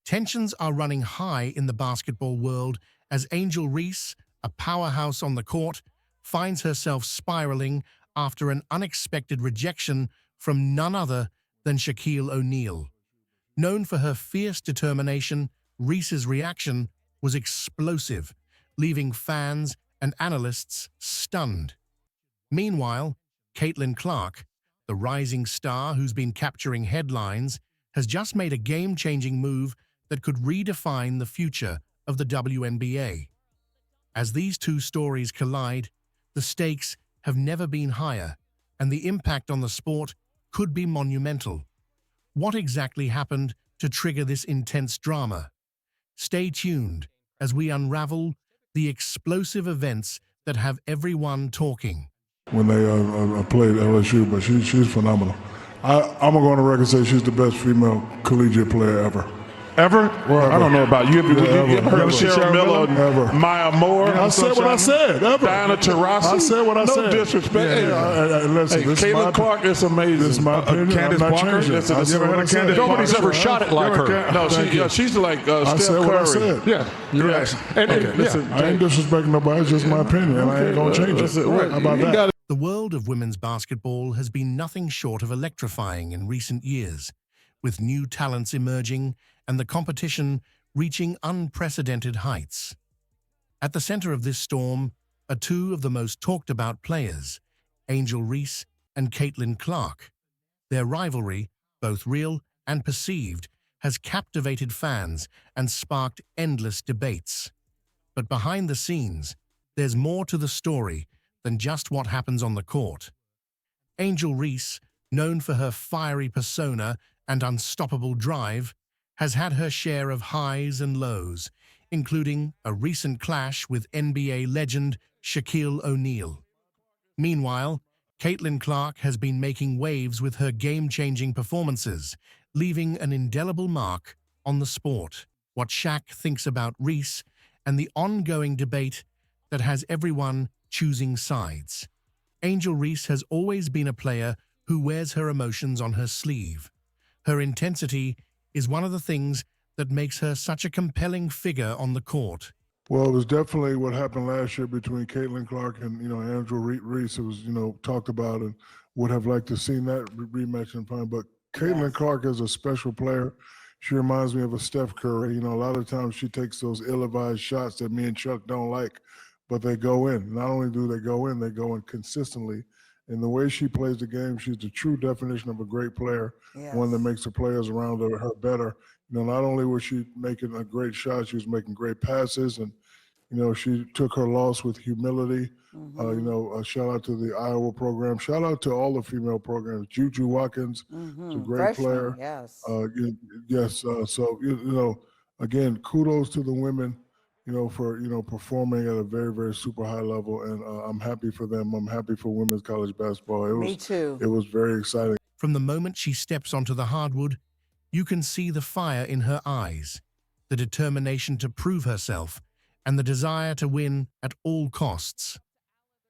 Tensions are running high in the basketball world as Angel Reese, a powerhouse on the court, finds herself spiraling after an unexpected rejection from none other than Shaquille O'Neal. Known for her fierce determination, Reese's reaction was explosive, leaving fans and analysts stunned. Meanwhile, Caitlin Clark, the rising star who's been capturing headlines, has just made a game-changing move that could redefine the future of the WNBA. As these two stories collide, the stakes have never been higher, and the impact on the sport could be monumental. What exactly happened to trigger this intense drama? Stay tuned as we unravel the explosive events that have everyone talking. When they played LSU, but she's phenomenal. I'm going to go on the record and say she's the best female collegiate player ever. Ever? Well, I don't know about you. You ever heard of Cheryl Miller, ever. Maya Moore? I said what I said. Ever. Diana Taurasi? I said what I said. No disrespect. Listen, Caitlin Clark is amazing. This is my opinion. Candace I'm not Parker? changing it. You ever heard of Candace Nobody's Parker? ever shot it like her. No, she's like Steph said what I Curry. said. Yeah, you're right. Listen, I ain't disrespecting nobody. It's just my opinion, and I ain't going to change it. How about that? The world of women's basketball has been nothing short of electrifying in recent years, with new talents emerging and the competition reaching unprecedented heights. At the center of this storm are two of the most talked-about players, Angel Reese and Caitlin Clark. Their rivalry, both real and perceived, has captivated fans and sparked endless debates. But behind the scenes, there's more to the story than just what happens on the court. Angel Reese, known for her fiery persona and unstoppable drive, has had her share of highs and lows, including a recent clash with NBA legend Shaquille O'Neal. Meanwhile, Caitlin Clark has been making waves with her game-changing performances, leaving an indelible mark on the sport. What Shaq thinks about Reese and the ongoing debate that has everyone choosing sides. Angel Reese has always been a player who wears her emotions on her sleeve. Her intensity is one of the things that makes her such a compelling figure on the court. Well, it was definitely what happened last year between Caitlin Clark and, Angel Reese. It was, talked about and would have liked to seen that rematch in time. But Caitlin Clark is a special player. She reminds me of a Steph Curry. A lot of times she takes those ill-advised shots that me and Chuck don't like, but they go in. Not only do they go in consistently. And the way she plays the game, she's the true definition of a great player, one that makes the players around her better. Not only was she making a great shot, she was making great passes, and she took her loss with humility. Shout out to the Iowa program. Shout out to all the female programs. Juju Watkins is a great player. Again, kudos to the women, for performing at a very, very super high level, and I'm happy for them. I'm happy for women's college basketball. Me too. It was very exciting. From the moment she steps onto the hardwood, you can see the fire in her eyes, the determination to prove herself, and the desire to win at all costs.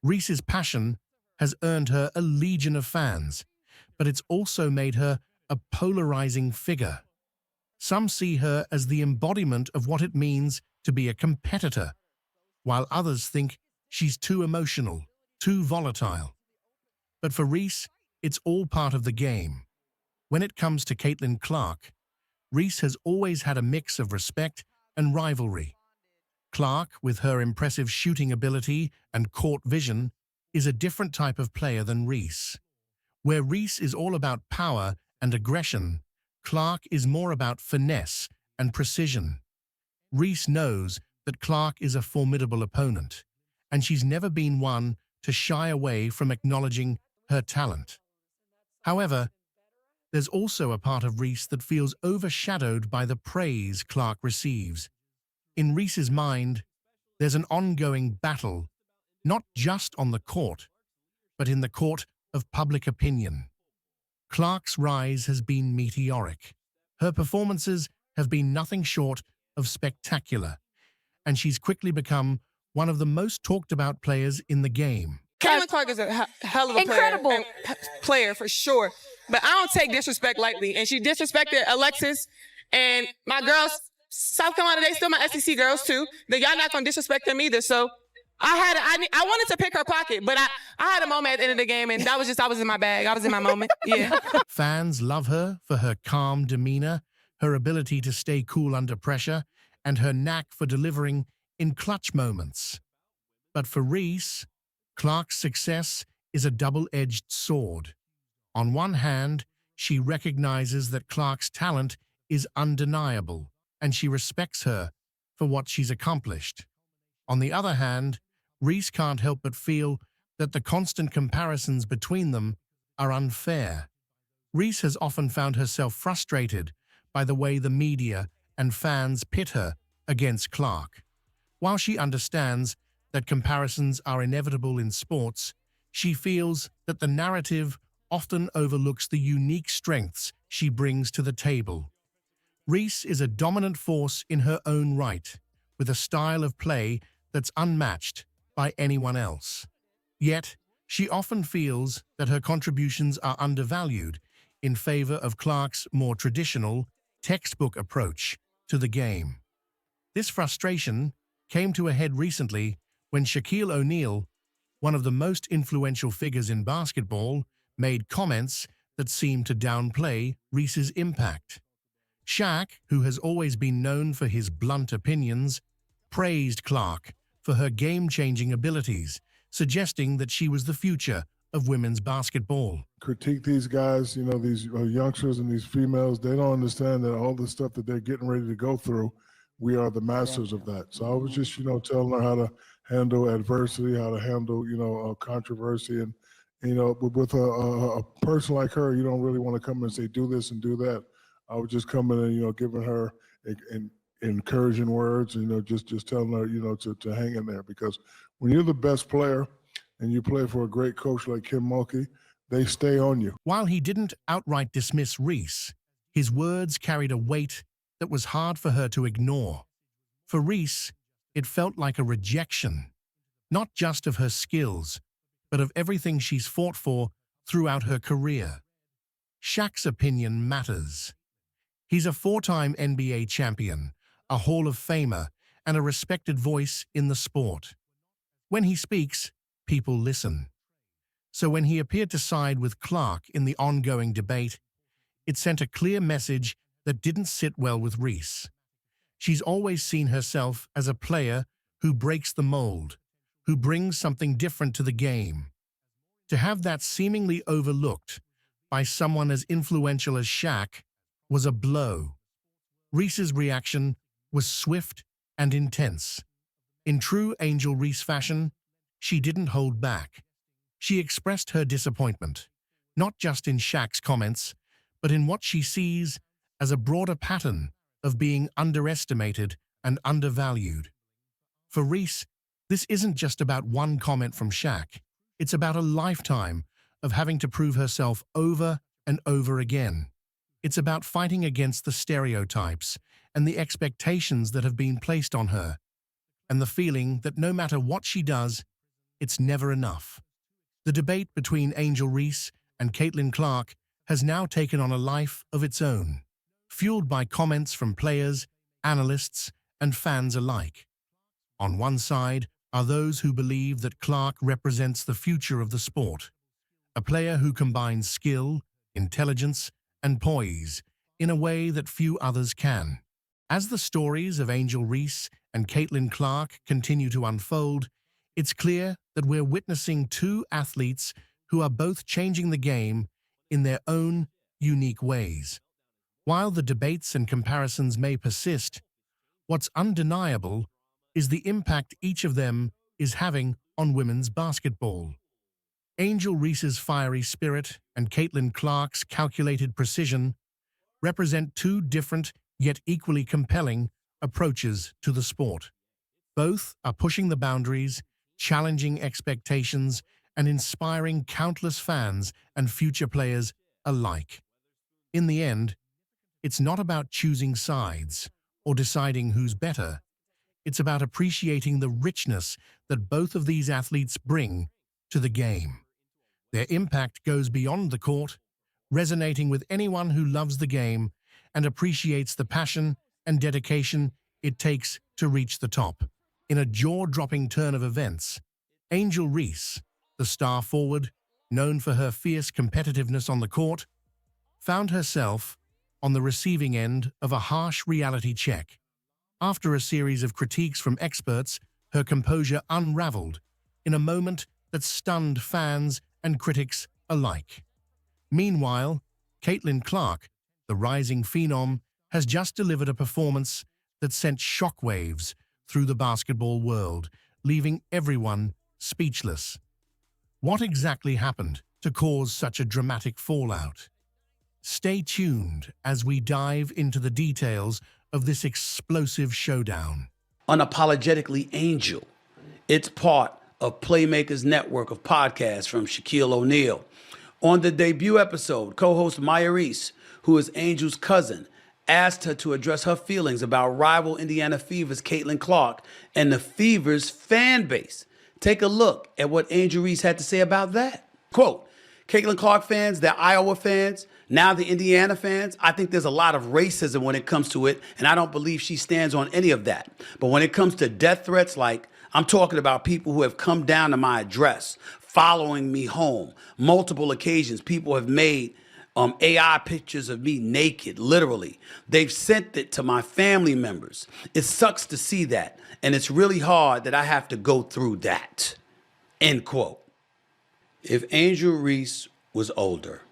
Reese's passion has earned her a legion of fans, but it's also made her a polarizing figure. Some see her as the embodiment of what it means to be a competitor, while others think she's too emotional, too volatile. But for Reese, it's all part of the game. When it comes to Caitlin Clark, Reese has always had a mix of respect and rivalry. Clark, with her impressive shooting ability and court vision, is a different type of player than Reese. Where Reese is all about power and aggression, Clark is more about finesse and precision. Reese knows that Clark is a formidable opponent, and she's never been one to shy away from acknowledging her talent. However, there's also a part of Reese that feels overshadowed by the praise Clark receives. In Reese's mind, there's an ongoing battle, not just on the court, but in the court of public opinion. Clark's rise has been meteoric. Her performances have been nothing short of spectacular, and she's quickly become one of the most talked-about players in the game. Caitlin Clark is a hell of a player for sure, but I don't take disrespect lightly, and she disrespected Alexis, and my girls South Carolina, they still my SEC girls too. Then y'all not gonna disrespect them either. So I wanted to pick her pocket, but I had a moment at the end of the game, and I was in my bag. I was in my moment. Yeah. Fans love her for her calm demeanor, her ability to stay cool under pressure, and her knack for delivering in clutch moments. But for Reese, Clark's success is a double-edged sword. On one hand, she recognizes that Clark's talent is undeniable, and she respects her for what she's accomplished. On the other hand, Reese can't help but feel that the constant comparisons between them are unfair. Reese has often found herself frustrated by the way the media and fans pit her against Clark. While she understands that comparisons are inevitable in sports, she feels that the narrative often overlooks the unique strengths she brings to the table. Reese is a dominant force in her own right, with a style of play that's unmatched by anyone else. Yet, she often feels that her contributions are undervalued in favor of Clark's more traditional, textbook approach to the game. This frustration came to a head recently when Shaquille O'Neal, one of the most influential figures in basketball, made comments that seemed to downplay Reese's impact. Shaq, who has always been known for his blunt opinions, praised Clark for her game-changing abilities, suggesting that she was the future of women's basketball. Critique these guys, you know, these youngsters and these females, they don't understand that all the stuff that they're getting ready to go through, we are the masters of that. So I was just, you know, telling her how to handle adversity, how to handle, you know, controversy. And, you know, with a person like her, you don't really want to come and say, do this and do that. I was just coming and, you know, giving her encouraging words, you know, just telling her, you know, to hang in there. Because when you're the best player and you play for a great coach like Kim Mulkey, they stay on you. While he didn't outright dismiss Reese, his words carried a weight that was hard for her to ignore. For Reese, it felt like a rejection, not just of her skills, but of everything she's fought for throughout her career. Shaq's opinion matters. He's a four-time NBA champion, a Hall of Famer, and a respected voice in the sport. When he speaks, people listen. So when he appeared to side with Clark in the ongoing debate, it sent a clear message that didn't sit well with Reese. She's always seen herself as a player who breaks the mold, who brings something different to the game. To have that seemingly overlooked by someone as influential as Shaq was a blow. Reese's reaction was swift and intense. In true Angel Reese fashion, she didn't hold back. She expressed her disappointment, not just in Shaq's comments, but in what she sees as a broader pattern of being underestimated and undervalued. For Reese, this isn't just about one comment from Shaq. It's about a lifetime of having to prove herself over and over again. It's about fighting against the stereotypes and the expectations that have been placed on her, and the feeling that no matter what she does, it's never enough. The debate between Angel Reese and Caitlin Clark has now taken on a life of its own, fueled by comments from players, analysts, and fans alike. On one side are those who believe that Clark represents the future of the sport, a player who combines skill, intelligence, and poise in a way that few others can. As the stories of Angel Reese and Caitlin Clark continue to unfold, it's clear that we're witnessing two athletes who are both changing the game in their own unique ways. While the debates and comparisons may persist, what's undeniable is the impact each of them is having on women's basketball. Angel Reese's fiery spirit and Caitlin Clark's calculated precision represent two different yet equally compelling approaches to the sport. Both are pushing the boundaries, challenging expectations, and inspiring countless fans and future players alike. In the end, it's not about choosing sides or deciding who's better. It's about appreciating the richness that both of these athletes bring to the game. Their impact goes beyond the court, resonating with anyone who loves the game and appreciates the passion and dedication it takes to reach the top. In a jaw-dropping turn of events, Angel Reese, the star forward, known for her fierce competitiveness on the court, found herself on the receiving end of a harsh reality check. After a series of critiques from experts, her composure unraveled in a moment that stunned fans and critics alike. Meanwhile, Caitlin Clark, the rising phenom, has just delivered a performance that sent shockwaves through the basketball world, leaving everyone speechless. What exactly happened to cause such a dramatic fallout? Stay tuned as we dive into the details of this explosive showdown. Unapologetically Angel. It's part of Playmakers Network of podcasts from Shaquille O'Neal. On the debut episode, co-host Reese, who is Angel's cousin, asked her to address her feelings about rival Indiana Fever's Caitlin Clark and the Fever's fan base. Take a look at what Angel Reese had to say about that. Quote, Caitlin Clark fans, the Iowa fans, now the Indiana fans, I think there's a lot of racism when it comes to it, and I don't believe she stands on any of that. But when it comes to death threats, like I'm talking about people who have come down to my address, following me home, multiple occasions, people have made AI pictures of me naked, literally. They've sent it to my family members. It sucks to see that, and it's really hard that I have to go through that, end quote. If Angel Reese was older,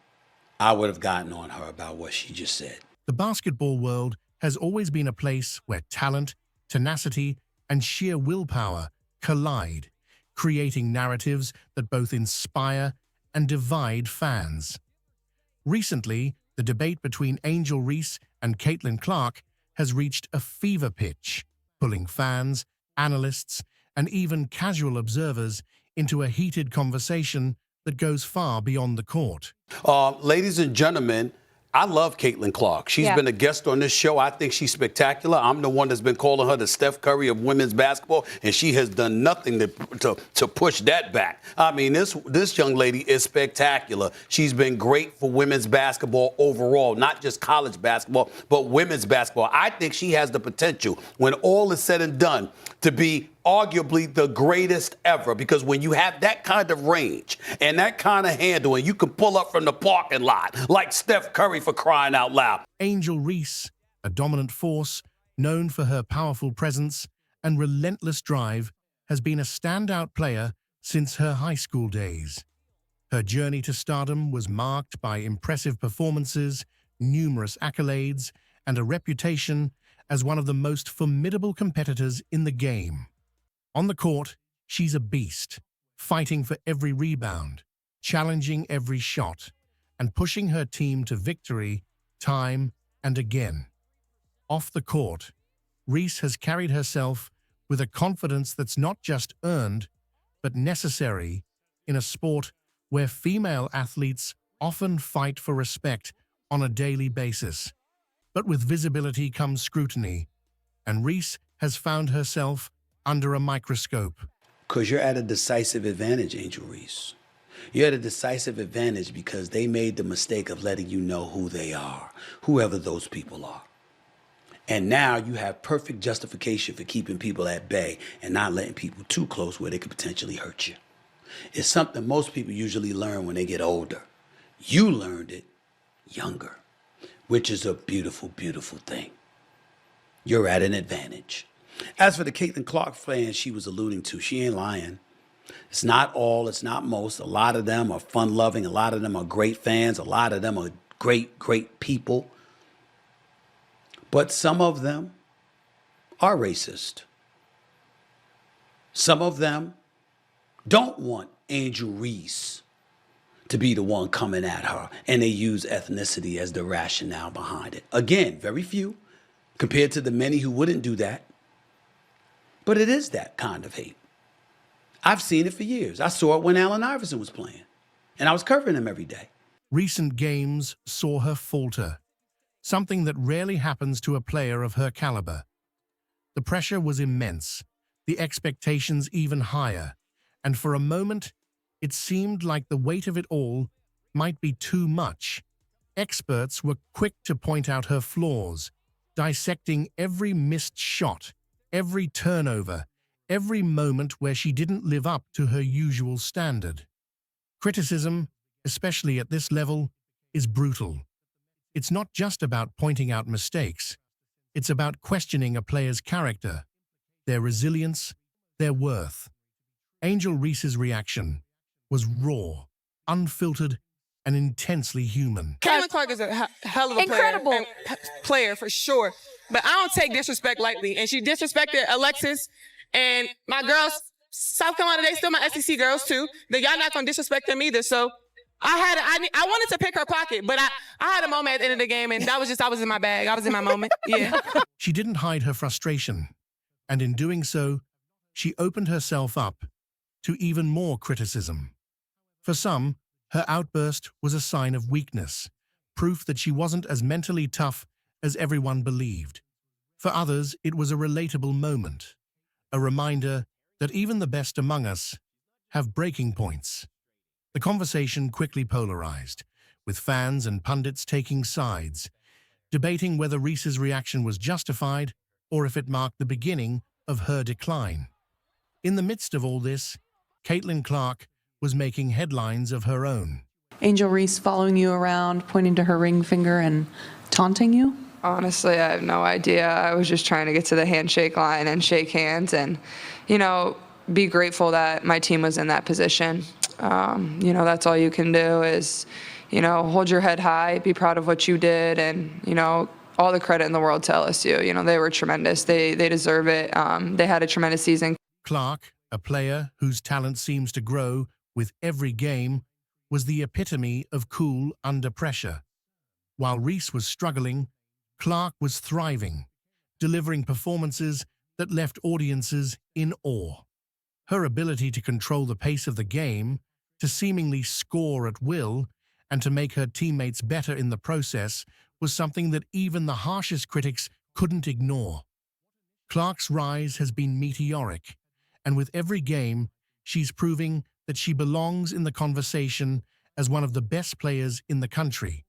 I would have gotten on her about what she just said. The basketball world has always been a place where talent, tenacity, and sheer willpower collide, creating narratives that both inspire and divide fans. Recently, the debate between Angel Reese and Caitlin Clark has reached a fever pitch, pulling fans, analysts, and even casual observers into a heated conversation that goes far beyond the court. Ladies and gentlemen, I love Caitlin Clark. She's been a guest on this show. I think she's spectacular. I'm the one that's been calling her the Steph Curry of women's basketball, and she has done nothing to push that back. I mean, this young lady is spectacular. She's been great for women's basketball overall, not just college basketball, but women's basketball. I think she has the potential, when all is said and done, to be arguably the greatest ever, because when you have that kind of range and that kind of handle, and you can pull up from the parking lot like Steph Curry, for crying out loud. Angel Reese, a dominant force known for her powerful presence and relentless drive, has been a standout player since her high school days. Her journey to stardom was marked by impressive performances, numerous accolades, and a reputation as one of the most formidable competitors in the game. On the court, she's a beast, fighting for every rebound, challenging every shot, and pushing her team to victory time and again. Off the court, Reese has carried herself with a confidence that's not just earned, but necessary in a sport where female athletes often fight for respect on a daily basis. But with visibility comes scrutiny, and Reese has found herself under a microscope. Because you're at a decisive advantage, Angel Reese. You're at a decisive advantage because they made the mistake of letting you know who they are, whoever those people are. And now you have perfect justification for keeping people at bay and not letting people too close where they could potentially hurt you. It's something most people usually learn when they get older. You learned it younger, which is a beautiful, beautiful thing. You're at an advantage. As for the Caitlin Clark fans she was alluding to, she ain't lying. It's not all, it's not most. A lot of them are fun-loving. A lot of them are great fans. A lot of them are great, great people. But some of them are racist. Some of them don't want Angel Reese to be the one coming at her, and they use ethnicity as the rationale behind it. Again, very few compared to the many who wouldn't do that. But it is that kind of hate. I've seen it for years. I saw it when Allen Iverson was playing, and I was covering him every day. Recent games saw her falter, something that rarely happens to a player of her caliber. The pressure was immense, the expectations even higher, and for a moment, it seemed like the weight of it all might be too much. Experts were quick to point out her flaws, dissecting every missed shot, every turnover, every moment where she didn't live up to her usual standard. Criticism, especially at this level, is brutal. It's not just about pointing out mistakes. It's about questioning a player's character, their resilience, their worth. Angel Reese's reaction was raw, unfiltered, and intensely human. Caitlin Clark is a hell of a Incredible. player for sure. But I don't take disrespect lightly. And she disrespected Alexis and my girls. South Carolina, they still my SEC girls too. That y'all not gonna disrespect them either. So I wanted to pick her pocket, but I had a moment at the end of the game, and that was just, I was in my bag. I was in my moment. Yeah. She didn't hide her frustration, and in doing so, she opened herself up to even more criticism. For some, her outburst was a sign of weakness, proof that she wasn't as mentally tough as everyone believed. For others, it was a relatable moment, a reminder that even the best among us have breaking points. The conversation quickly polarized, with fans and pundits taking sides, debating whether Reese's reaction was justified or if it marked the beginning of her decline. In the midst of all this, Caitlin Clark was making headlines of her own. Angel Reese following you around, pointing to her ring finger and taunting you? Honestly, I have no idea. I was just trying to get to the handshake line and shake hands and, be grateful that my team was in that position. That's all you can do is, hold your head high, be proud of what you did, and, all the credit in the world to LSU. They were tremendous. They deserve it. They had a tremendous season. Clark, a player whose talent seems to grow with every game, was the epitome of cool under pressure. While Reese was struggling, Clark was thriving, delivering performances that left audiences in awe. Her ability to control the pace of the game, to seemingly score at will, and to make her teammates better in the process was something that even the harshest critics couldn't ignore. Clark's rise has been meteoric, and with every game, she's proving that she belongs in the conversation as one of the best players in the country.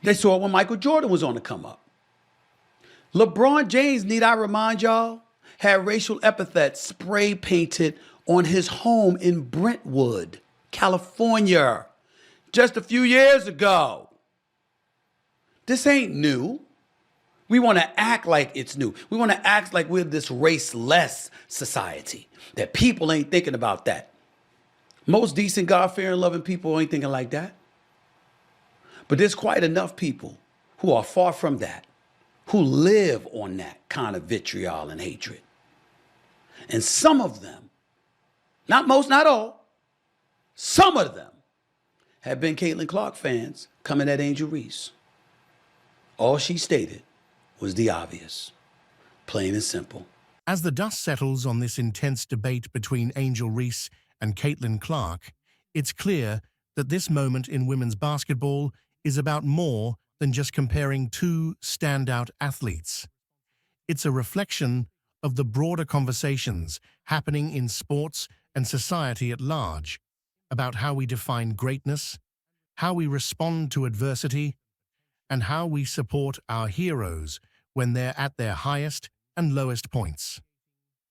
They saw it when Michael Jordan was on the come up. LeBron James, need I remind y'all, had racial epithets spray painted on his home in Brentwood, California, just a few years ago. This ain't new. We want to act like it's new. We want to act like we're this race-less society, that people ain't thinking about that. Most decent, God-fearing, loving people ain't thinking like that. But there's quite enough people who are far from that, who live on that kind of vitriol and hatred. And some of them, not most, not all, some of them have been Caitlin Clark fans coming at Angel Reese. All she stated was the obvious, plain and simple. As the dust settles on this intense debate between Angel Reese and Caitlin Clark, it's clear that this moment in women's basketball is about more than just comparing two standout athletes. It's a reflection of the broader conversations happening in sports and society at large about how we define greatness, how we respond to adversity, and how we support our heroes when they're at their highest and lowest points.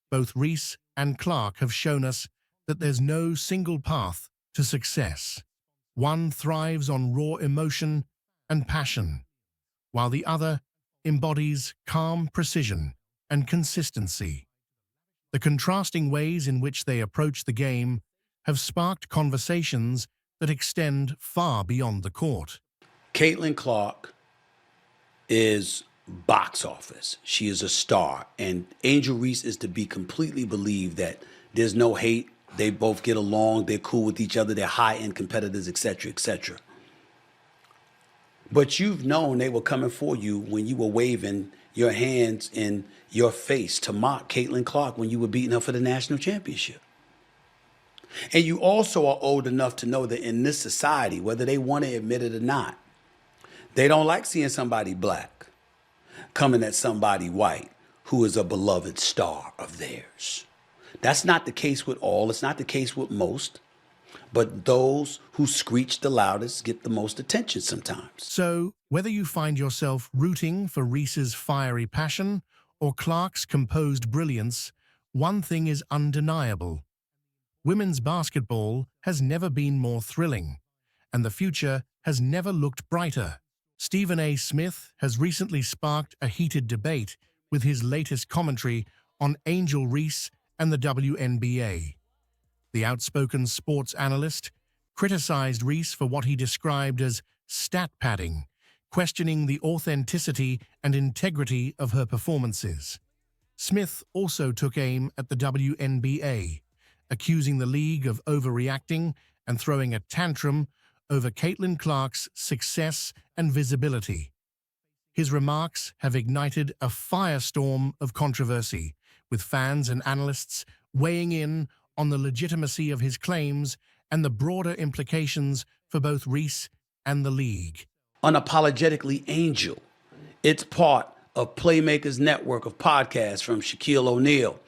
Both Reese and Clark have shown us that there's no single path to success. One thrives on raw emotion and passion, while the other embodies calm precision and consistency. The contrasting ways in which they approach the game have sparked conversations that extend far beyond the court. Caitlin Clark is box office. She is a star. And Angel Reese is to be completely believed that there's no hate. They both get along. They're cool with each other. They're high-end competitors, etc., etc. But you've known they were coming for you when you were waving your hands in your face to mock Caitlin Clark when you were beating her for the national championship. And you also are old enough to know that in this society, whether they want to admit it or not, they don't like seeing somebody black coming at somebody white who is a beloved star of theirs. That's not the case with all. It's not the case with most. but those who screech the loudest get the most attention sometimes. So, whether you find yourself rooting for Reese's fiery passion or Clark's composed brilliance, one thing is undeniable. Women's basketball has never been more thrilling, and the future has never looked brighter. Stephen A. Smith has recently sparked a heated debate with his latest commentary on Angel Reese and the WNBA. The outspoken sports analyst criticized Reese for what he described as stat padding, questioning the authenticity and integrity of her performances. Smith also took aim at the WNBA, accusing the league of overreacting and throwing a tantrum over Caitlin Clark's success and visibility. His remarks have ignited a firestorm of controversy, with fans and analysts weighing in on the legitimacy of his claims and the broader implications for both Reese and the league. Unapologetically Angel. It's part of Playmakers Network of podcasts from Shaquille O'Neal.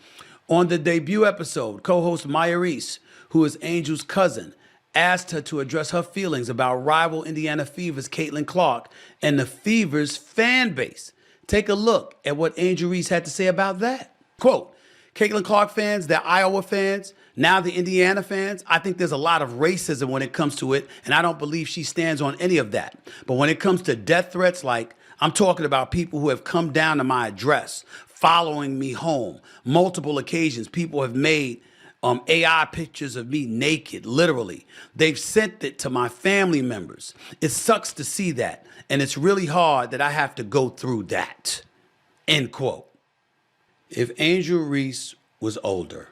On the debut episode, co-host Reese, who is Angel's cousin, asked her to address her feelings about rival Indiana Fever's Caitlin Clark and the Fever's fan base. Take a look at what Angel Reese had to say about that. Quote, Caitlin Clark fans, the Iowa fans, now the Indiana fans, I think there's a lot of racism when it comes to it, and I don't believe she stands on any of that. But when it comes to death threats, like I'm talking about people who have come down to my address, following me home, multiple occasions, people have made AI pictures of me naked, literally. They've sent it to my family members. It sucks to see that, and it's really hard that I have to go through that, end quote. If Angel Reese was older,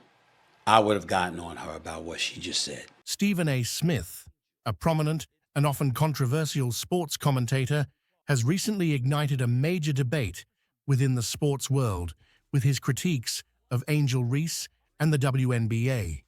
I would have gotten on her about what she just said. Stephen A. Smith, a prominent and often controversial sports commentator, has recently ignited a major debate within the sports world with his critiques of Angel Reese and the WNBA.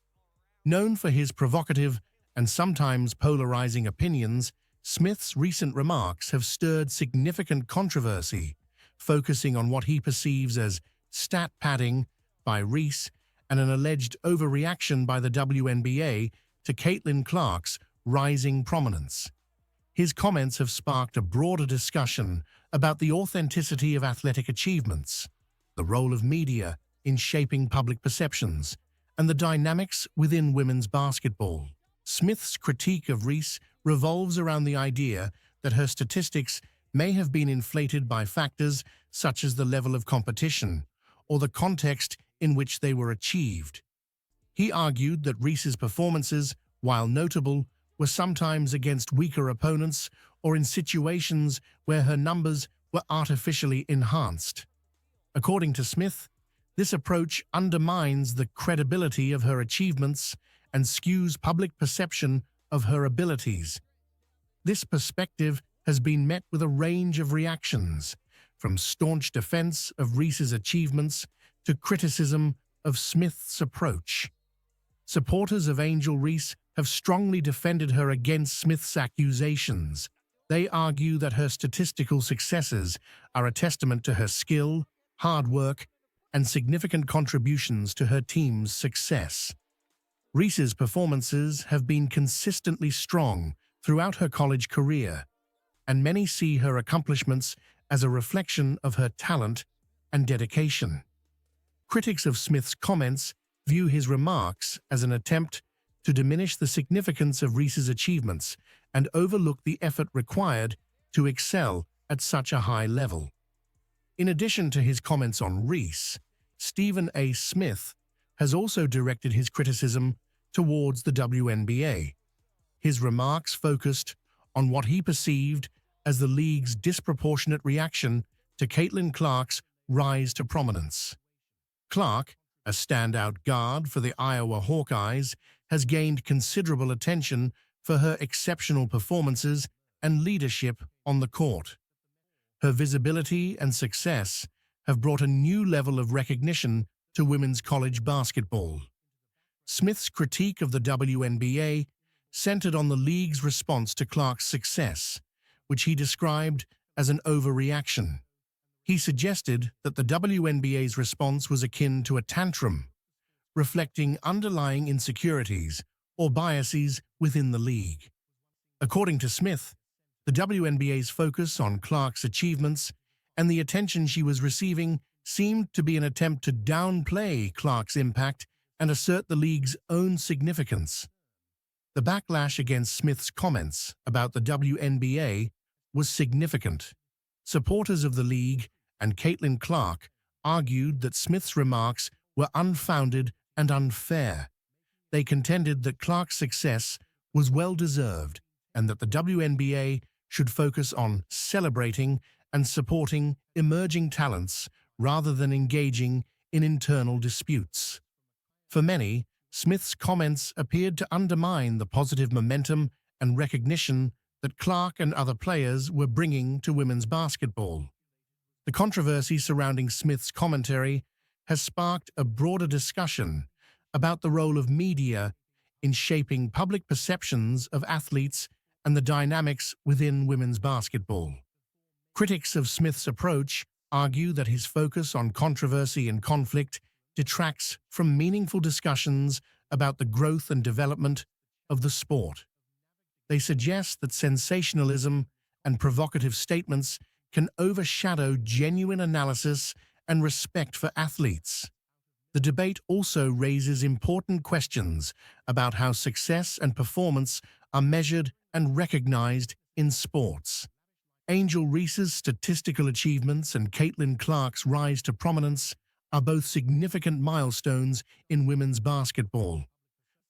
Known for his provocative and sometimes polarizing opinions, Smith's recent remarks have stirred significant controversy, focusing on what he perceives as stat padding by Reese and an alleged overreaction by the WNBA to Caitlin Clark's rising prominence. His comments have sparked a broader discussion about the authenticity of athletic achievements, the role of media in shaping public perceptions, and the dynamics within women's basketball. Smith's critique of Reese revolves around the idea that her statistics may have been inflated by factors such as the level of competition or the context in which they were achieved. He argued that Reese's performances, while notable, were sometimes against weaker opponents or in situations where her numbers were artificially enhanced. According to Smith, this approach undermines the credibility of her achievements and skews public perception of her abilities. This perspective has been met with a range of reactions, from staunch defense of Reese's achievements to criticism of Smith's approach. Supporters of Angel Reese have strongly defended her against Smith's accusations. They argue that her statistical successes are a testament to her skill, hard work, and significant contributions to her team's success. Reese's performances have been consistently strong throughout her college career, and many see her accomplishments as a reflection of her talent and dedication. Critics of Smith's comments view his remarks as an attempt to diminish the significance of Reese's achievements and overlook the effort required to excel at such a high level. In addition to his comments on Reese, Stephen A. Smith has also directed his criticism towards the WNBA. His remarks focused on what he perceived as the league's disproportionate reaction to Caitlin Clark's rise to prominence. Clark, a standout guard for the Iowa Hawkeyes, has gained considerable attention for her exceptional performances and leadership on the court. Her visibility and success have brought a new level of recognition to women's college basketball. Smith's critique of the WNBA centered on the league's response to Clark's success, which he described as an overreaction. He suggested that the WNBA's response was akin to a tantrum, reflecting underlying insecurities or biases within the league. According to Smith, the WNBA's focus on Clark's achievements and the attention she was receiving seemed to be an attempt to downplay Clark's impact and assert the league's own significance. The backlash against Smith's comments about the WNBA was significant. Supporters of the league and Caitlin Clark argued that Smith's remarks were unfounded and unfair. They contended that Clark's success was well-deserved and that the WNBA should focus on celebrating and supporting emerging talents rather than engaging in internal disputes. For many, Smith's comments appeared to undermine the positive momentum and recognition that Clark and other players were bringing to women's basketball. The controversy surrounding Smith's commentary has sparked a broader discussion about the role of media in shaping public perceptions of athletes and the dynamics within women's basketball. Critics of Smith's approach argue that his focus on controversy and conflict detracts from meaningful discussions about the growth and development of the sport. They suggest that sensationalism and provocative statements can overshadow genuine analysis and respect for athletes. The debate also raises important questions about how success and performance are measured and recognized in sports. Angel Reese's statistical achievements and Caitlin Clark's rise to prominence are both significant milestones in women's basketball.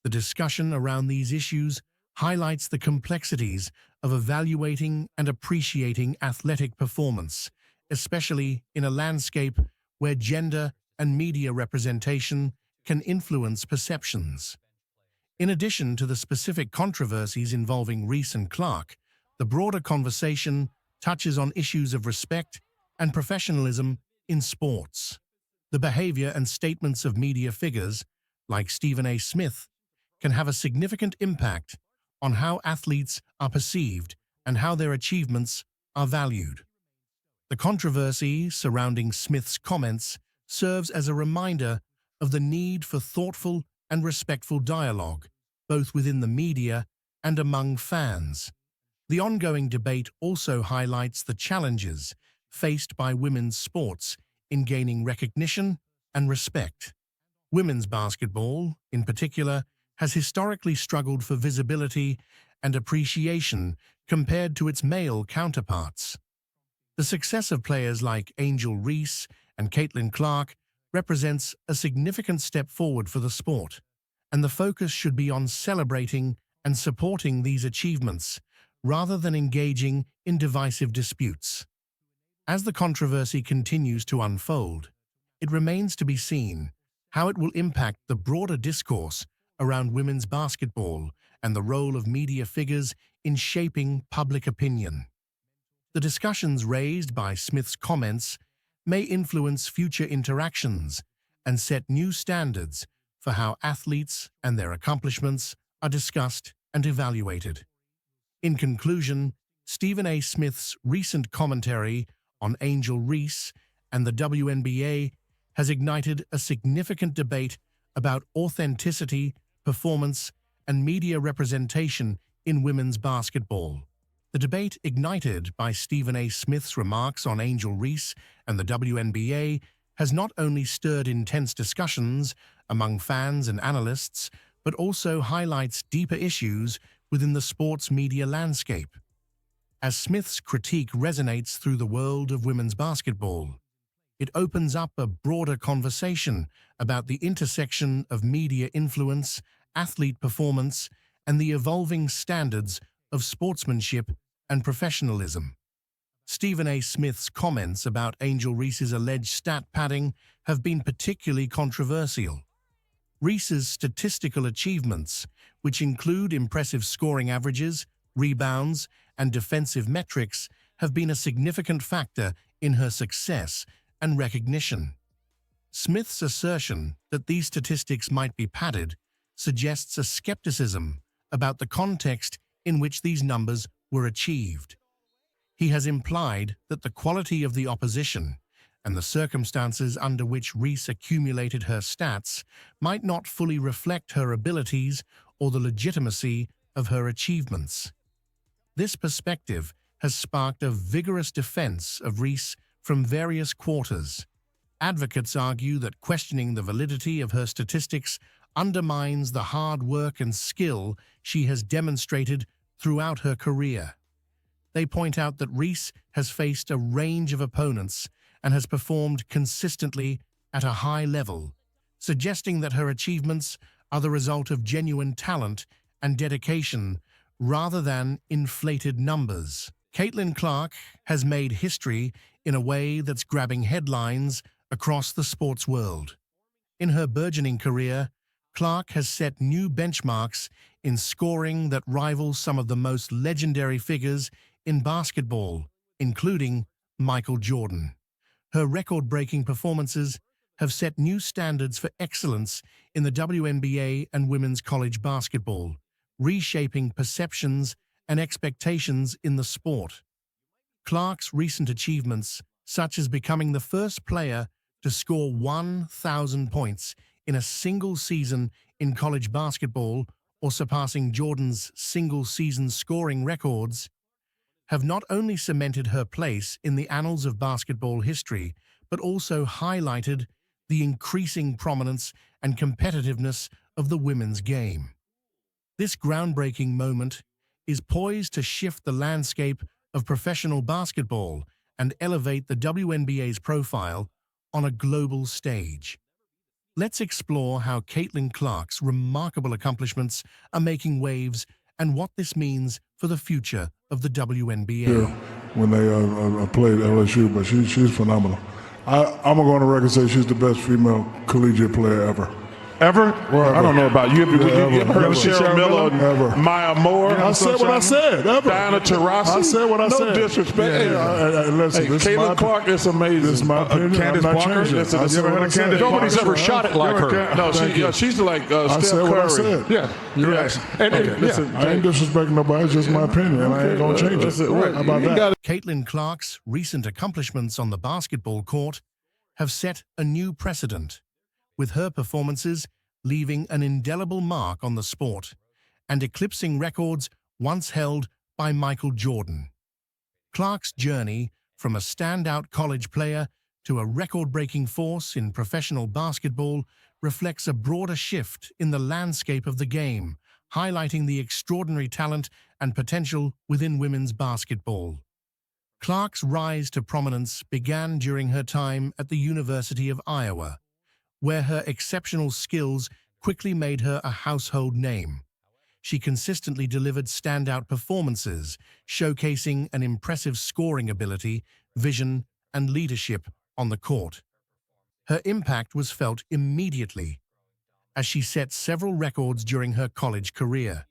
The discussion around these issues highlights the complexities of evaluating and appreciating athletic performance, especially in a landscape where gender and media representation can influence perceptions. In addition to the specific controversies involving Reese and Clark, the broader conversation touches on issues of respect and professionalism in sports. The behavior and statements of media figures, like Stephen A. Smith, can have a significant impact on how athletes are perceived and how their achievements are valued. The controversy surrounding Smith's comments serves as a reminder of the need for thoughtful and respectful dialogue, both within the media and among fans. The ongoing debate also highlights the challenges faced by women's sports in gaining recognition and respect. Women's basketball, in particular, has historically struggled for visibility and appreciation compared to its male counterparts. The success of players like Angel Reese and Caitlin Clark represents a significant step forward for the sport, and the focus should be on celebrating and supporting these achievements rather than engaging in divisive disputes. As the controversy continues to unfold, it remains to be seen how it will impact the broader discourse around women's basketball and the role of media figures in shaping public opinion. The discussions raised by Smith's comments may influence future interactions and set new standards for how athletes and their accomplishments are discussed and evaluated. In conclusion, Stephen A. Smith's recent commentary on Angel Reese and the WNBA has ignited a significant debate about authenticity, performance, and media representation in women's basketball. The debate ignited by Stephen A. Smith's remarks on Angel Reese and the WNBA has not only stirred intense discussions among fans and analysts, but also highlights deeper issues within the sports media landscape. As Smith's critique resonates through the world of women's basketball, it opens up a broader conversation about the intersection of media influence, athlete performance, and the evolving standards of sportsmanship and professionalism. Stephen A. Smith's comments about Angel Reese's alleged stat padding have been particularly controversial. Reese's statistical achievements, which include impressive scoring averages, rebounds, and defensive metrics, have been a significant factor in her success and recognition. Smith's assertion that these statistics might be padded suggests a skepticism about the context in which these numbers were achieved. He has implied that the quality of the opposition and the circumstances under which Reese accumulated her stats might not fully reflect her abilities or the legitimacy of her achievements. This perspective has sparked a vigorous defense of Reese from various quarters. Advocates argue that questioning the validity of her statistics undermines the hard work and skill she has demonstrated throughout her career. They point out that Reese has faced a range of opponents and has performed consistently at a high level, suggesting that her achievements are the result of genuine talent and dedication rather than inflated numbers. Caitlin Clark has made history in a way that's grabbing headlines across the sports world. In her burgeoning career, Clark has set new benchmarks in scoring that rival some of the most legendary figures in basketball, including Michael Jordan. Her record-breaking performances have set new standards for excellence in the WNBA and women's college basketball, reshaping perceptions and expectations in the sport. Clark's recent achievements, such as becoming the first player to score 1,000 points in a single season in college basketball or surpassing Jordan's single-season scoring records, have not only cemented her place in the annals of basketball history, but also highlighted the increasing prominence and competitiveness of the women's game. This groundbreaking moment is poised to shift the landscape of professional basketball and elevate the WNBA's profile on a global stage. Let's explore how Caitlin Clark's remarkable accomplishments are making waves and what this means for the future of the WNBA. When they played LSU, but she's phenomenal. I'm going to go on the record and say she's the best female collegiate player ever. Ever? Well, I don't know about you. You ever heard of Never. Cheryl Miller, Ever. Maya Moore? I said what I said. Ever. Diana Taurasi? I said what I said. No disrespect. Listen, Caitlin Clark is amazing. This is my opinion. Candace I'm not Parker? changing it. Nobody's ever shot it like her. No, she's like I Steph said what I Curry. said. Yeah. Listen, I ain't disrespecting nobody. It's just my opinion, and I ain't going to change it. How about that? Caitlin Clark's recent accomplishments on the basketball court have set a new precedent, with her performances leaving an indelible mark on the sport and eclipsing records once held by Michael Jordan. Clark's journey from a standout college player to a record-breaking force in professional basketball reflects a broader shift in the landscape of the game, highlighting the extraordinary talent and potential within women's basketball. Clark's rise to prominence began during her time at the University of Iowa, where her exceptional skills quickly made her a household name. She consistently delivered standout performances, showcasing an impressive scoring ability, vision, and leadership on the court. Her impact was felt immediately, as she set several records during her college career.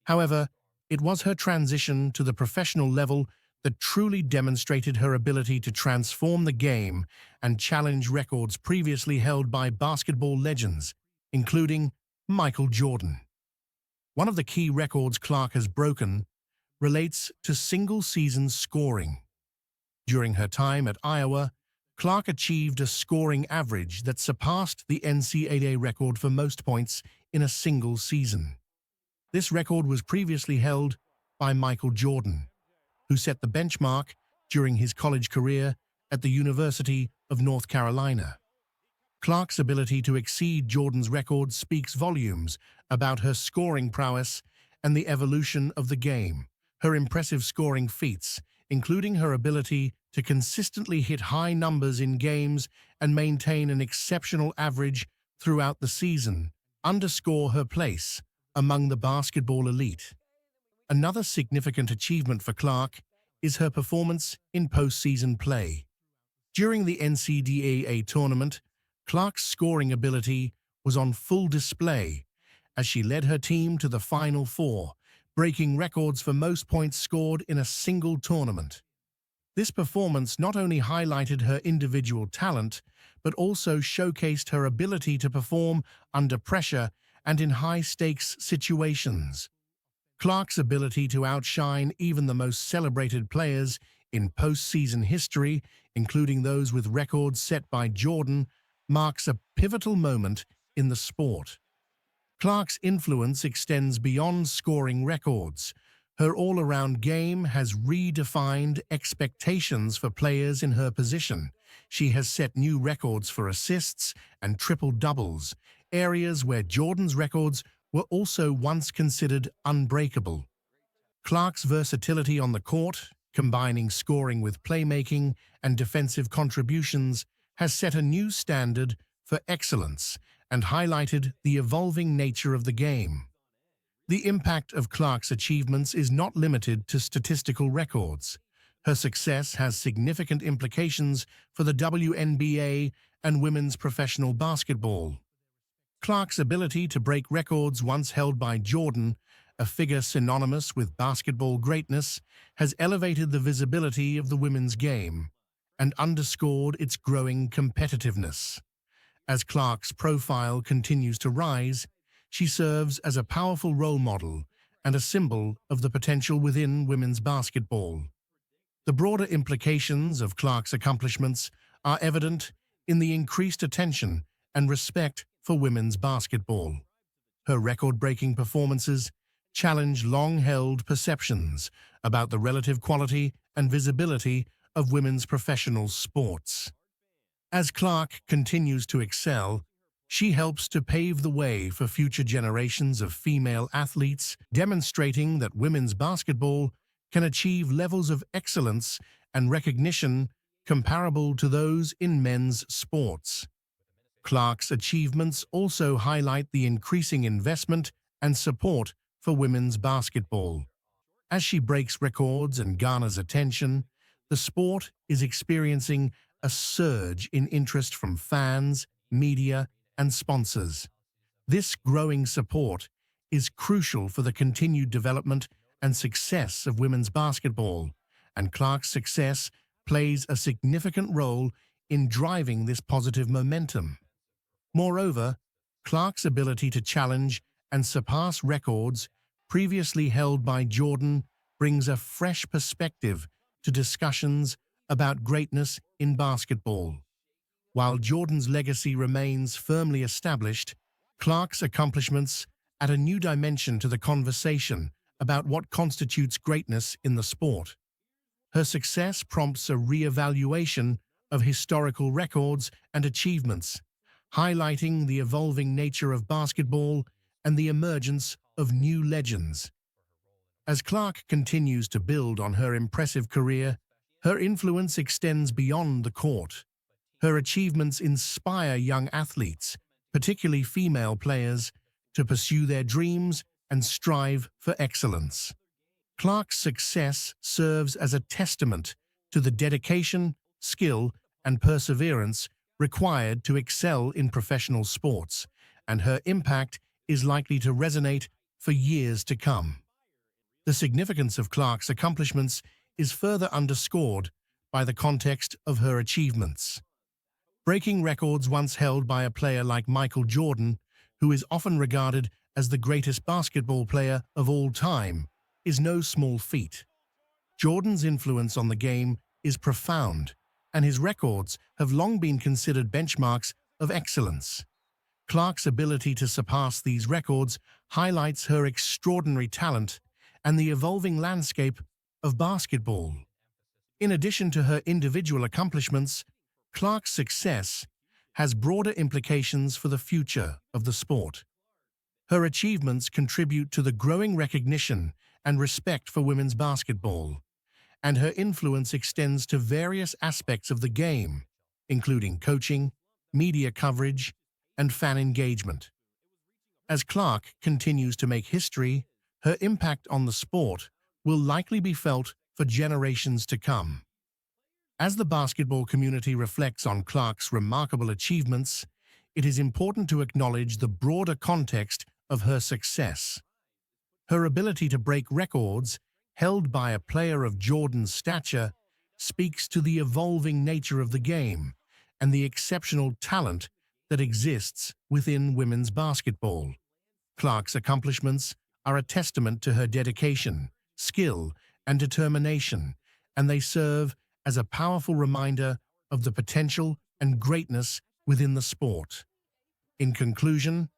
However, it was her transition to the professional level that truly demonstrated her ability to transform the game and challenge records previously held by basketball legends, including Michael Jordan. One of the key records Clark has broken relates to single-season scoring. During her time at Iowa, Clark achieved a scoring average that surpassed the NCAA record for most points in a single season. This record was previously held by Michael Jordan, who set the benchmark during his college career at the University of North Carolina. Clark's ability to exceed Jordan's record speaks volumes about her scoring prowess and the evolution of the game. Her impressive scoring feats, including her ability to consistently hit high numbers in games and maintain an exceptional average throughout the season, underscore her place among the basketball elite. Another significant achievement for Clark is her performance in postseason play. During the NCAA tournament, Clark's scoring ability was on full display as she led her team to the Final Four, breaking records for most points scored in a single tournament. This performance not only highlighted her individual talent, but also showcased her ability to perform under pressure and in high-stakes situations. Clark's ability to outshine even the most celebrated players in postseason history, including those with records set by Jordan, marks a pivotal moment in the sport. Clark's influence extends beyond scoring records. Her all-around game has redefined expectations for players in her position. She has set new records for assists and triple-doubles, areas where Jordan's records were also once considered unbreakable. Clark's versatility on the court, combining scoring with playmaking and defensive contributions, has set a new standard for excellence and highlighted the evolving nature of the game. The impact of Clark's achievements is not limited to statistical records. Her success has significant implications for the WNBA and women's professional basketball. Clark's ability to break records once held by Jordan, a figure synonymous with basketball greatness, has elevated the visibility of the women's game and underscored its growing competitiveness. As Clark's profile continues to rise, she serves as a powerful role model and a symbol of the potential within women's basketball. The broader implications of Clark's accomplishments are evident in the increased attention and respect for women's basketball. Her record-breaking performances challenge long-held perceptions about the relative quality and visibility of women's professional sports. As Clark continues to excel, she helps to pave the way for future generations of female athletes, demonstrating that women's basketball can achieve levels of excellence and recognition comparable to those in men's sports. Clark's achievements also highlight the increasing investment and support for women's basketball. As she breaks records and garners attention, the sport is experiencing a surge in interest from fans, media, and sponsors. This growing support is crucial for the continued development and success of women's basketball, and Clark's success plays a significant role in driving this positive momentum. Moreover, Clark's ability to challenge and surpass records previously held by Jordan brings a fresh perspective to discussions about greatness in basketball. While Jordan's legacy remains firmly established, Clark's accomplishments add a new dimension to the conversation about what constitutes greatness in the sport. Her success prompts a re-evaluation of historical records and achievements, highlighting the evolving nature of basketball and the emergence of new legends. As Clark continues to build on her impressive career, her influence extends beyond the court. Her achievements inspire young athletes, particularly female players, to pursue their dreams and strive for excellence. Clark's success serves as a testament to the dedication, skill, and perseverance required to excel in professional sports, and her impact is likely to resonate for years to come. The significance of Clark's accomplishments is further underscored by the context of her achievements. Breaking records once held by a player like Michael Jordan, who is often regarded as the greatest basketball player of all time, is no small feat. Jordan's influence on the game is profound, and his records have long been considered benchmarks of excellence. Clark's ability to surpass these records highlights her extraordinary talent and the evolving landscape of basketball. In addition to her individual accomplishments, Clark's success has broader implications for the future of the sport. Her achievements contribute to the growing recognition and respect for women's basketball, and her influence extends to various aspects of the game, including coaching, media coverage, and fan engagement. As Clark continues to make history, her impact on the sport will likely be felt for generations to come. As the basketball community reflects on Clark's remarkable achievements, it is important to acknowledge the broader context of her success. Her ability to break records held by a player of Jordan's stature speaks to the evolving nature of the game and the exceptional talent that exists within women's basketball. Clark's accomplishments are a testament to her dedication, skill, and determination, and they serve as a powerful reminder of the potential and greatness within the sport. In conclusion,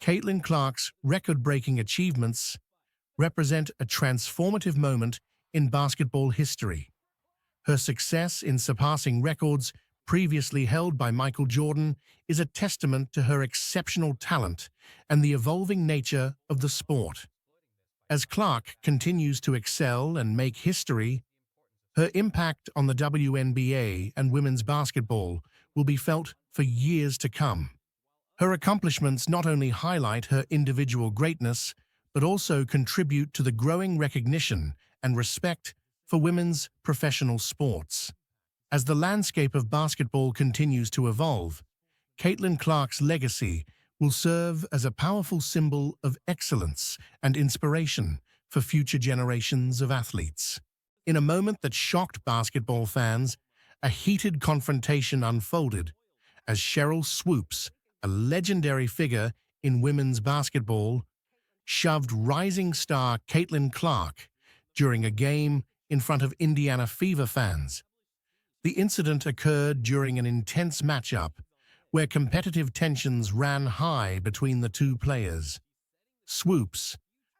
Caitlin Clark's record-breaking achievements represent a transformative moment in basketball history. Her success in surpassing records previously held by Michael Jordan is a testament to her exceptional talent and the evolving nature of the sport. As Clark continues to excel and make history, her impact on the WNBA and women's basketball will be felt for years to come. Her accomplishments not only highlight her individual greatness, but also contribute to the growing recognition and respect for women's professional sports. As the landscape of basketball continues to evolve, Caitlin Clark's legacy will serve as a powerful symbol of excellence and inspiration for future generations of athletes. In a moment that shocked basketball fans, a heated confrontation unfolded as Sheryl Swoopes, a legendary figure in women's basketball, shoved rising star Caitlin Clark during a game in front of Indiana Fever fans. The incident occurred during an intense matchup where competitive tensions ran high between the two players. Swoopes,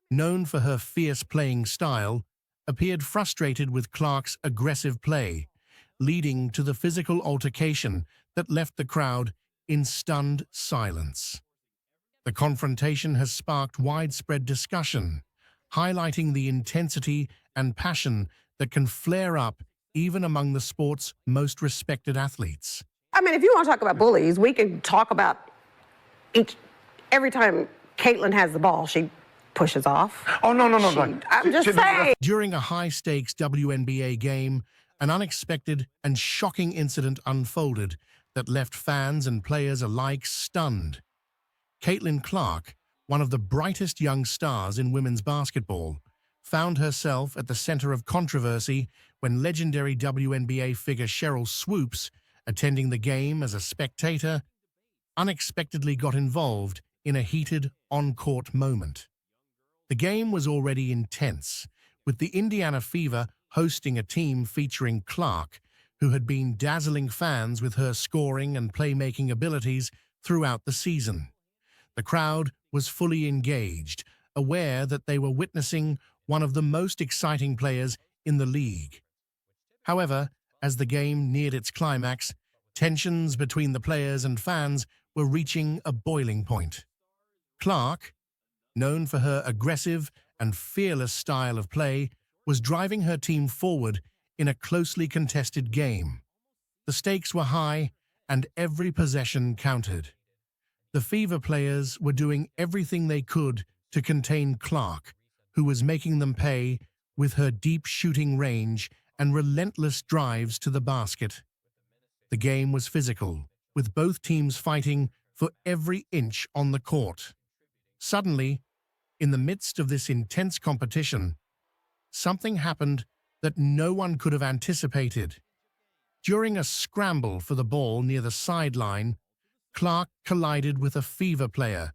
known for her fierce playing style, appeared frustrated with Clark's aggressive play, leading to the physical altercation that left the crowd in stunned silence. The confrontation has sparked widespread discussion, highlighting the intensity and passion that can flare up even among the sport's most respected athletes. I mean, if you want to talk about bullies, we can talk about every time Caitlin has the ball, she pushes off. Oh, no. I'm just saying. During a high-stakes WNBA game, an unexpected and shocking incident unfolded that left fans and players alike stunned. Caitlin Clark, one of the brightest young stars in women's basketball, found herself at the center of controversy when legendary WNBA figure Sheryl Swoopes, attending the game as a spectator, unexpectedly got involved in a heated on-court moment. The game was already intense, with the Indiana Fever hosting a team featuring Clark, who had been dazzling fans with her scoring and playmaking abilities throughout the season. The crowd was fully engaged, aware that they were witnessing one of the most exciting players in the league. However, as the game neared its climax, tensions between the players and fans were reaching a boiling point. Clark, known for her aggressive and fearless style of play, was driving her team forward in a closely contested game. The stakes were high, and every possession counted. The Fever players were doing everything they could to contain Clark, who was making them pay with her deep shooting range and relentless drives to the basket. The game was physical, with both teams fighting for every inch on the court. Suddenly, in the midst of this intense competition, something happened that no one could have anticipated. During a scramble for the ball near the sideline, Clark collided with a Fever player,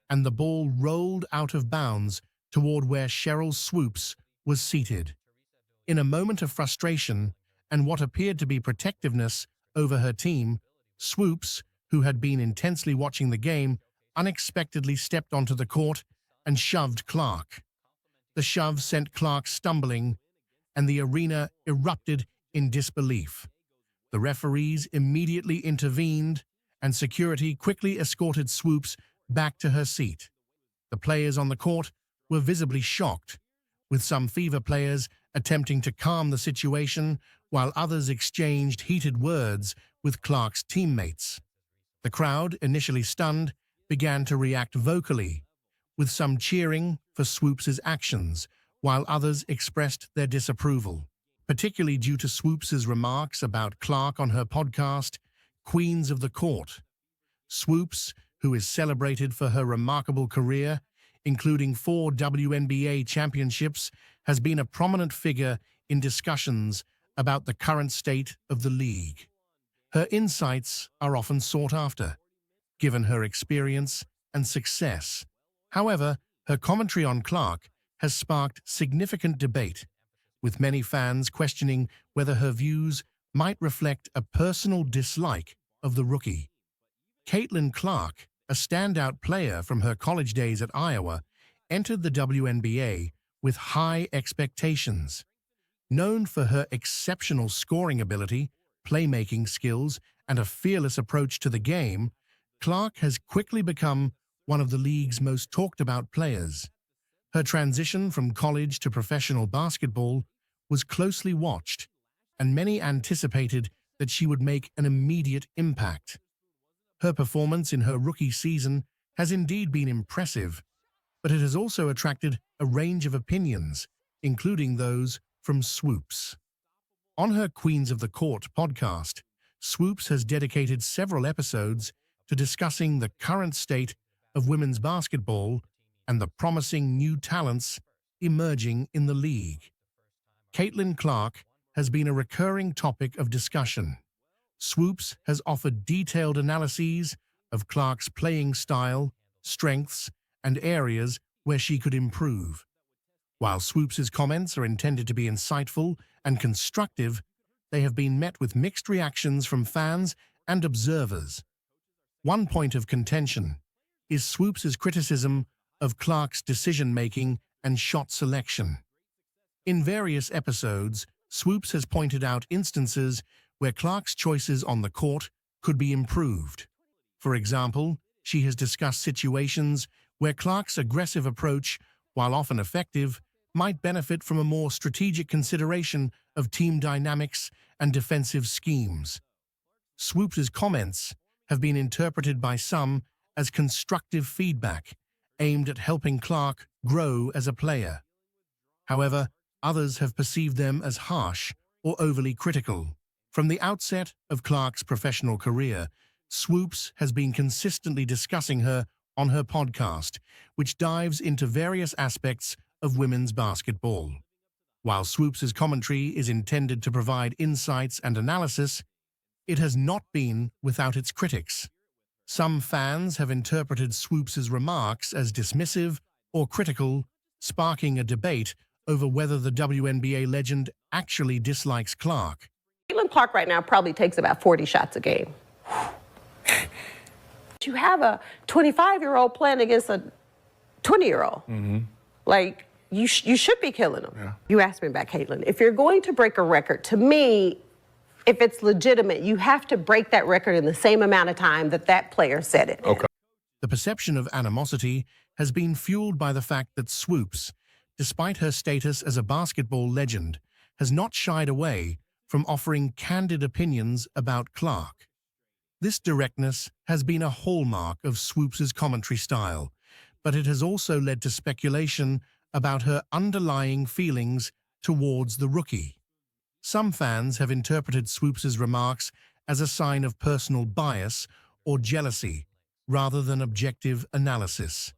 and the ball rolled out of bounds toward where Sheryl Swoopes was seated. In a moment of frustration and what appeared to be protectiveness over her team, Swoopes, who had been intensely watching the game, unexpectedly stepped onto the court and shoved Clark. The shove sent Clark stumbling, and the arena erupted in disbelief. The referees immediately intervened, and security quickly escorted Swoopes back to her seat. The players on the court were visibly shocked, with some Fever players attempting to calm the situation while others exchanged heated words with Clark's teammates. The crowd, initially stunned, began to react vocally, with some cheering for Swoopes' actions, while others expressed their disapproval, particularly due to Swoopes' remarks about Clark on her podcast, Queens of the Court. Swoopes, who is celebrated for her remarkable career, including 4 WNBA championships, has been a prominent figure in discussions about the current state of the league. Her insights are often sought after, given her experience and success. However, her commentary on Clark has sparked significant debate, with many fans questioning whether her views might reflect a personal dislike of the rookie. Caitlin Clark, a standout player from her college days at Iowa, entered the WNBA with high expectations. Known for her exceptional scoring ability, playmaking skills, and a fearless approach to the game, Clark has quickly become one of the league's most talked-about players. Her transition from college to professional basketball was closely watched, and many anticipated that she would make an immediate impact. Her performance in her rookie season has indeed been impressive, but it has also attracted a range of opinions, including those from Swoops. On her Queens of the Court podcast, Swoops has dedicated several episodes to discussing the current state of women's basketball and the promising new talents emerging in the league. Caitlin Clark has been a recurring topic of discussion. Swoops has offered detailed analyses of Clark's playing style, strengths, and areas where she could improve. While Swoops's comments are intended to be insightful and constructive, they have been met with mixed reactions from fans and observers. One point of contention is Swoops's criticism of Clark's decision-making and shot selection. In various episodes, Swoops has pointed out instances where Clark's choices on the court could be improved. For example, she has discussed situations where Clark's aggressive approach, while often effective, might benefit from a more strategic consideration of team dynamics and defensive schemes. Swoops's comments have been interpreted by some as constructive feedback, aimed at helping Clark grow as a player. However, others have perceived them as harsh or overly critical. From the outset of Clark's professional career, Swoops has been consistently discussing her on her podcast, which dives into various aspects of women's basketball. While Swoops's commentary is intended to provide insights and analysis, it has not been without its critics. Some fans have interpreted Swoops's remarks as dismissive or critical, sparking a debate over whether the WNBA legend actually dislikes Clark. Caitlin Clark right now probably takes about 40 shots a game. You have a 25-year-old playing against a 20-year-old. Like, you should be killing them. Yeah. You asked me about Caitlin. If you're going to break a record, to me, if it's legitimate, you have to break that record in the same amount of time that that player set it. Okay. The perception of animosity has been fueled by the fact that Swoops, despite her status as a basketball legend, has not shied away from offering candid opinions about Clark. This directness has been a hallmark of Swoops's commentary style, but it has also led to speculation about her underlying feelings towards the rookie. Some fans have interpreted Swoops's remarks as a sign of personal bias or jealousy, rather than objective analysis.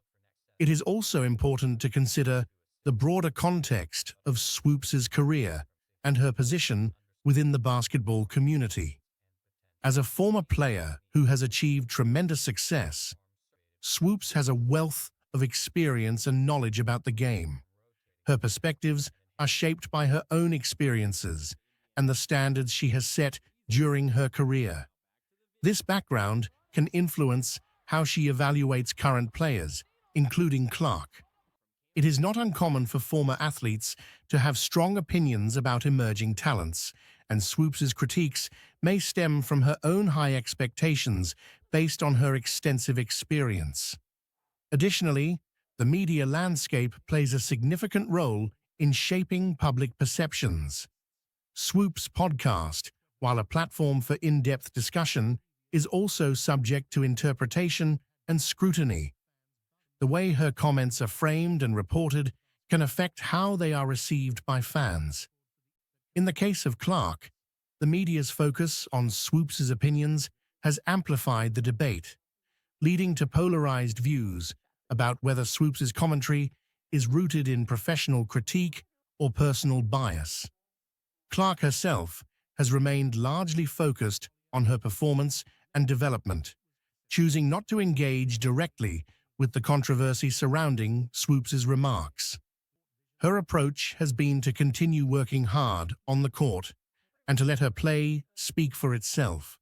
It is also important to consider the broader context of Swoops's career and her position within the basketball community. As a former player who has achieved tremendous success, Swoops has a wealth of experience and knowledge about the game. Her perspectives are shaped by her own experiences and the standards she has set during her career. This background can influence how she evaluates current players, including Clark. It is not uncommon for former athletes to have strong opinions about emerging talents, and Swoops's critiques may stem from her own high expectations based on her extensive experience. Additionally, the media landscape plays a significant role in shaping public perceptions. Swoop's podcast, while a platform for in-depth discussion, is also subject to interpretation and scrutiny. The way her comments are framed and reported can affect how they are received by fans. In the case of Clark, the media's focus on Swoops's opinions has amplified the debate, leading to polarized views about whether Swoops's commentary is rooted in professional critique or personal bias. Clark herself has remained largely focused on her performance and development, choosing not to engage directly with the controversy surrounding Swoops's remarks. Her approach has been to continue working hard on the court and to let her play speak for itself.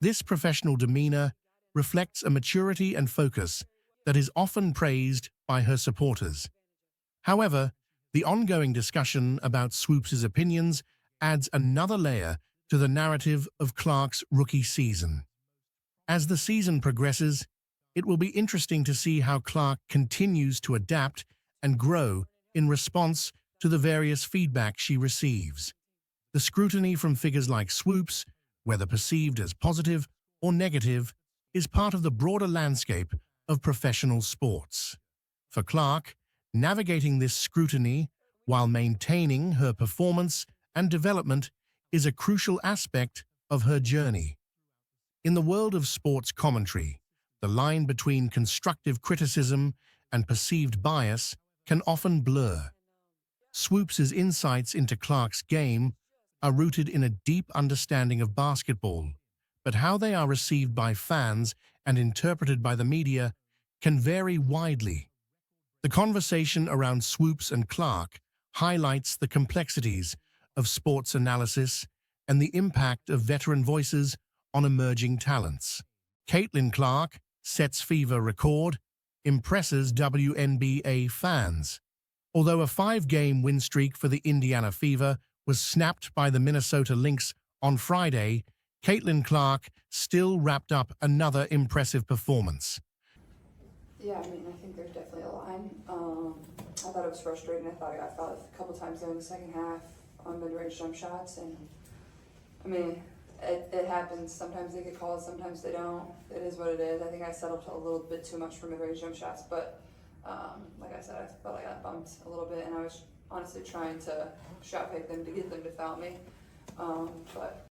This professional demeanor reflects a maturity and focus that is often praised by her supporters. However, the ongoing discussion about Swoops' opinions adds another layer to the narrative of Clark's rookie season. As the season progresses, it will be interesting to see how Clark continues to adapt and grow in response to the various feedback she receives. The scrutiny from figures like Swoops, whether perceived as positive or negative, is part of the broader landscape of professional sports. For Clark, navigating this scrutiny while maintaining her performance and development is a crucial aspect of her journey. In the world of sports commentary, the line between constructive criticism and perceived bias can often blur. Swoops' insights into Clark's game are rooted in a deep understanding of basketball, but how they are received by fans and interpreted by the media can vary widely. The conversation around Swoops and Clark highlights the complexities of sports analysis and the impact of veteran voices on emerging talents. Caitlin Clark sets fever record, impresses WNBA fans. Although a 5-game win streak for the Indiana Fever was snapped by the Minnesota Lynx on Friday, Caitlin Clark still wrapped up another impressive performance. Yeah, I mean, I think there's definitely a line. I thought it was frustrating. I thought I got fouled a couple times during the second half on mid-range jump shots, and I mean, it happens. Sometimes they get called, sometimes they don't. It is what it is. I think I settled a little bit too much for mid-range jump shots, but like I said, I felt like I got bumped a little bit, and I was honestly trying to shot fake them to get them to foul me. But